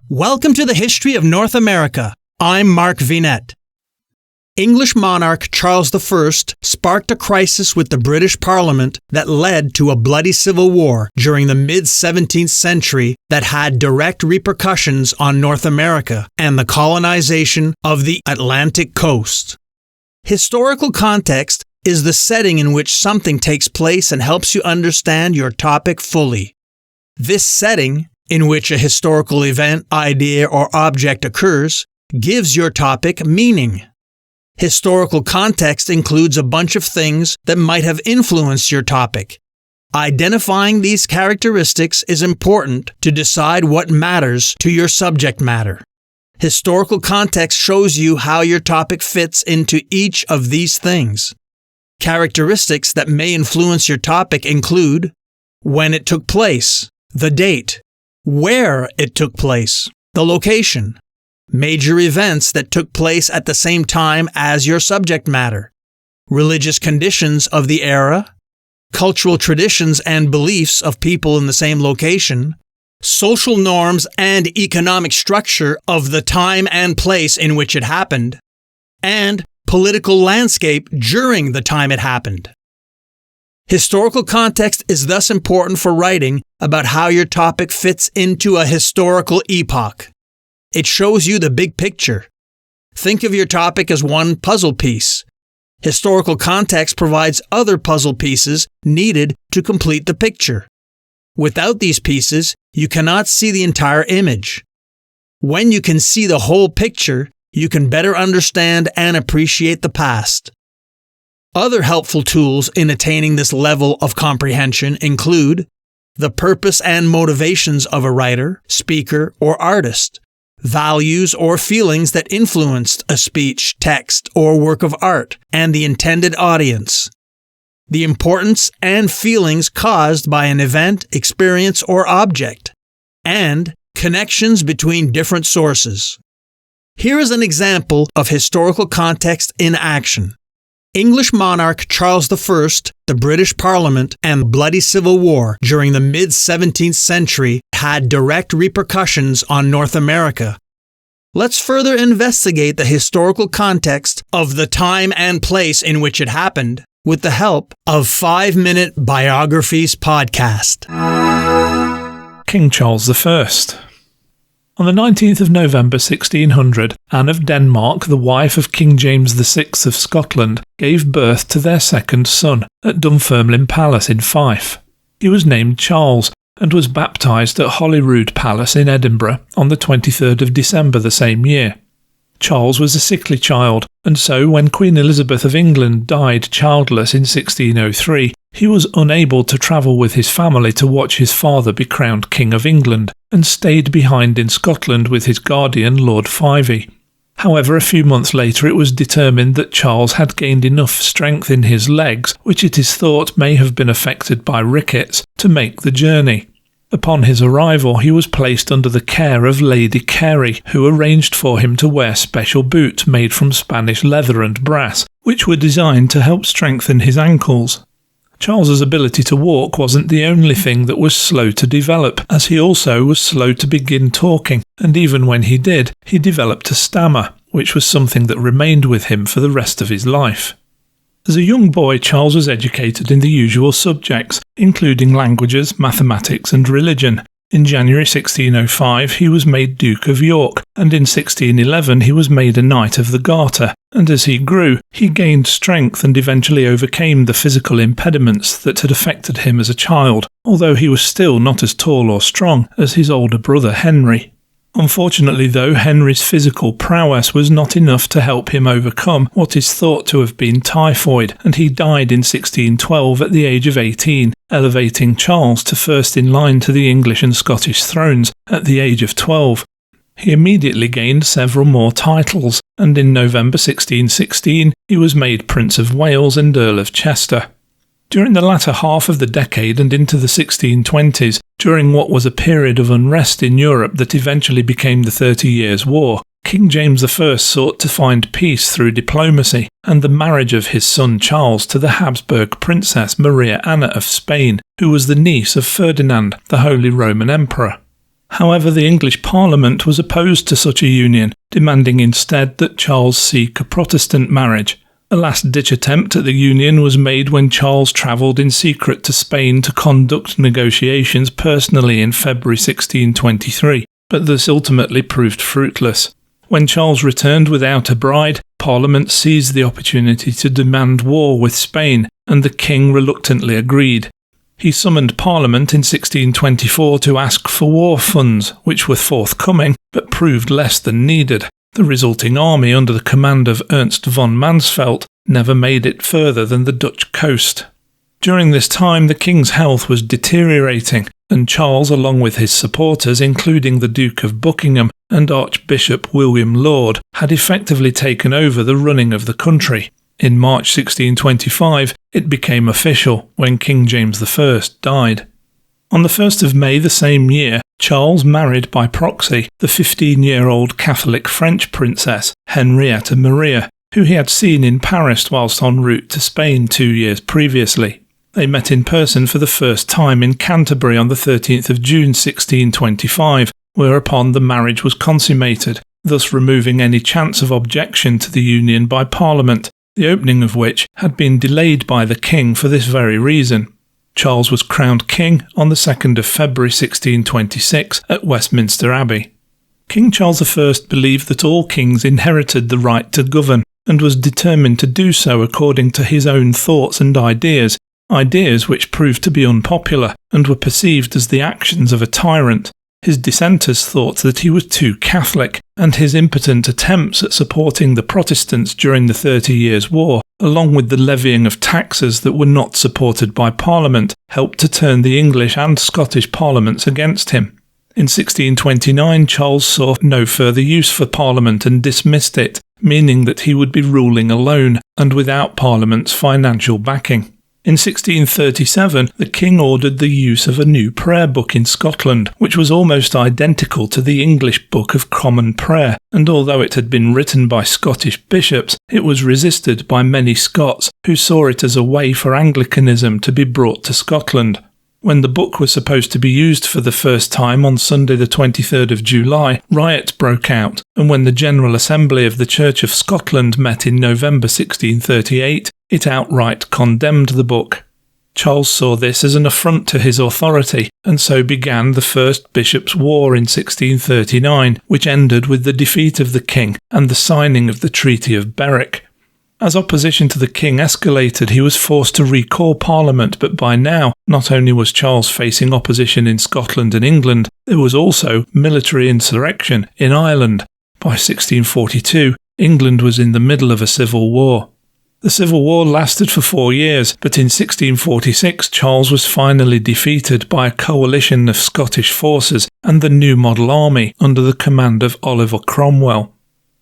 Welcome to the History of North America. I'm Mark Vinette. English monarch Charles I sparked a crisis with the British Parliament that led to a bloody civil war during the mid-17th century that had direct repercussions on North America and the colonization of the Atlantic coast. Historical context is the setting in which something takes place and helps you understand your topic fully. This setting, in which a historical event, idea, or object occurs, gives your topic meaning. Historical context includes a bunch of things that might have influenced your topic. Identifying these characteristics is important to decide what matters to your subject matter. Historical context shows you how your topic fits into each of these things. Characteristics that may influence your topic include when it took place, the date, where it took place, the location, major events that took place at the same time as your subject matter, religious conditions of the era, cultural traditions and beliefs of people in the same location, social norms and economic structure of the time and place in which it happened, and political landscape during the time it happened. Historical context is thus important for writing about how your topic fits into a historical epoch. It shows you the big picture. Think of your topic as one puzzle piece. Historical context provides other puzzle pieces needed to complete the picture. Without these pieces, you cannot see the entire image. When you can see the whole picture, you can better understand and appreciate the past. Other helpful tools in attaining this level of comprehension include the purpose and motivations of a writer, speaker, or artist, values or feelings that influenced a speech, text, or work of art, and the intended audience, the importance and feelings caused by an event, experience, or object, and connections between different sources. Here is an example of historical context in action. English monarch Charles I, the British Parliament, and bloody civil war during the mid-17th century had direct repercussions on North America. Let's further investigate the historical context of the time and place in which it happened with the help of 5-Minute Biographies podcast. King Charles I. On the 19th of November 1600, Anne of Denmark, the wife of King James VI of Scotland, gave birth to their second son at Dunfermline Palace in Fife. He was named Charles and was baptised at Holyrood Palace in Edinburgh on the 23rd of December the same year. Charles was a sickly child, and so when Queen Elizabeth of England died childless in 1603, he was unable to travel with his family to watch his father be crowned King of England, and stayed behind in Scotland with his guardian Lord Fyvie. However, a few months later it was determined that Charles had gained enough strength in his legs, which it is thought may have been affected by rickets, to make the journey. Upon his arrival, he was placed under the care of Lady Carey, who arranged for him to wear special boots made from Spanish leather and brass, which were designed to help strengthen his ankles. Charles's ability to walk wasn't the only thing that was slow to develop, as he also was slow to begin talking, and even when he did, he developed a stammer, which was something that remained with him for the rest of his life. As a young boy, Charles was educated in the usual subjects, including languages, mathematics and religion. In January 1605 he was made Duke of York, and in 1611 he was made a Knight of the Garter, and as he grew, he gained strength and eventually overcame the physical impediments that had affected him as a child, although he was still not as tall or strong as his older brother Henry. Unfortunately though, Henry's physical prowess was not enough to help him overcome what is thought to have been typhoid, and he died in 1612 at the age of 18, elevating Charles to first in line to the English and Scottish thrones at the age of 12. He immediately gained several more titles, and in November 1616 he was made Prince of Wales and Earl of Chester. During the latter half of the decade and into the 1620s, during what was a period of unrest in Europe that eventually became the 30 Years' War, King James I sought to find peace through diplomacy and the marriage of his son Charles to the Habsburg princess Maria Anna of Spain, who was the niece of Ferdinand, the Holy Roman Emperor. However, the English Parliament was opposed to such a union, demanding instead that Charles seek a Protestant marriage. A last-ditch attempt at the union was made when Charles travelled in secret to Spain to conduct negotiations personally in February 1623, but this ultimately proved fruitless. When Charles returned without a bride, Parliament seized the opportunity to demand war with Spain, and the king reluctantly agreed. He summoned Parliament in 1624 to ask for war funds, which were forthcoming, but proved less than needed. The resulting army under the command of Ernst von Mansfeld never made it further than the Dutch coast. During this time, the king's health was deteriorating, and Charles, along with his supporters, including the Duke of Buckingham and Archbishop William Laud, had effectively taken over the running of the country. In March 1625, it became official when King James I died. On the 1st of May the same year, Charles married by proxy the 15-year-old Catholic French princess Henrietta Maria, who he had seen in Paris whilst en route to Spain 2 years previously. They met in person for the first time in Canterbury on the 13th of June 1625, whereupon the marriage was consummated, thus removing any chance of objection to the union by Parliament, the opening of which had been delayed by the king for this very reason. Charles was crowned king on the 2nd of February 1626 at Westminster Abbey. King Charles I believed that all kings inherited the right to govern, and was determined to do so according to his own thoughts and ideas which proved to be unpopular and were perceived as the actions of a tyrant. His dissenters thought that he was too Catholic, and his impotent attempts at supporting the Protestants during the 30 Years' War, along with the levying of taxes that were not supported by Parliament, helped to turn the English and Scottish parliaments against him. In 1629, Charles saw no further use for Parliament and dismissed it, meaning that he would be ruling alone and without Parliament's financial backing. In 1637, the king ordered the use of a new prayer book in Scotland, which was almost identical to the English Book of Common Prayer, and although it had been written by Scottish bishops, it was resisted by many Scots who saw it as a way for Anglicanism to be brought to Scotland. When the book was supposed to be used for the first time on Sunday the 23rd of July, riots broke out, and when the General Assembly of the Church of Scotland met in November 1638, it outright condemned the book. Charles saw this as an affront to his authority, and so began the First Bishops' War in 1639, which ended with the defeat of the king and the signing of the Treaty of Berwick. As opposition to the king escalated, he was forced to recall Parliament, but by now, not only was Charles facing opposition in Scotland and England, there was also military insurrection in Ireland. By 1642, England was in the middle of a civil war. The Civil War lasted for 4 years, but in 1646 Charles was finally defeated by a coalition of Scottish forces and the New Model Army under the command of Oliver Cromwell.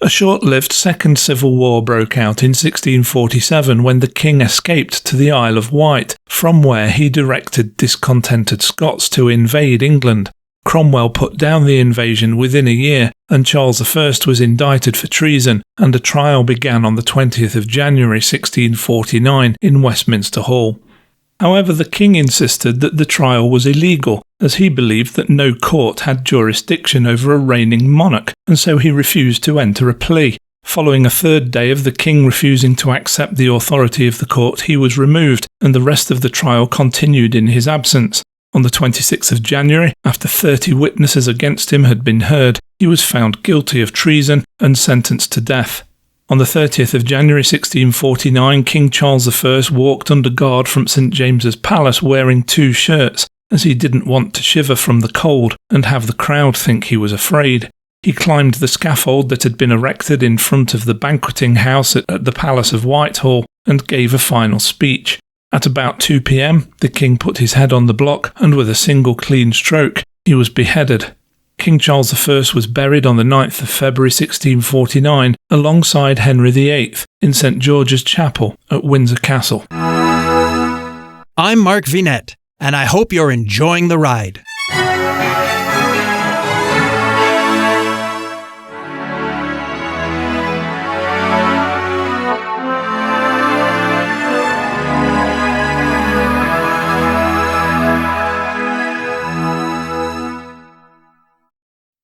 A short-lived Second Civil War broke out in 1647 when the king escaped to the Isle of Wight, from where he directed discontented Scots to invade England. Cromwell put down the invasion within a year, and Charles I was indicted for treason, and a trial began on the 20th of January 1649 in Westminster Hall. However, the king insisted that the trial was illegal, as he believed that no court had jurisdiction over a reigning monarch, and so he refused to enter a plea. Following a third day of the king refusing to accept the authority of the court, he was removed, and the rest of the trial continued in his absence. On the 26th of January, after 30 witnesses against him had been heard, he was found guilty of treason and sentenced to death. On the 30th of January 1649, King Charles I walked under guard from St James's Palace wearing 2 shirts, as he didn't want to shiver from the cold and have the crowd think he was afraid. He climbed the scaffold that had been erected in front of the banqueting house at the Palace of Whitehall and gave a final speech. At about 2 p.m, the king put his head on the block, and with a single clean stroke, he was beheaded. King Charles I was buried on the 9th of February 1649 alongside Henry VIII in St George's Chapel at Windsor Castle. I'm Mark Vinette, and I hope you're enjoying the ride.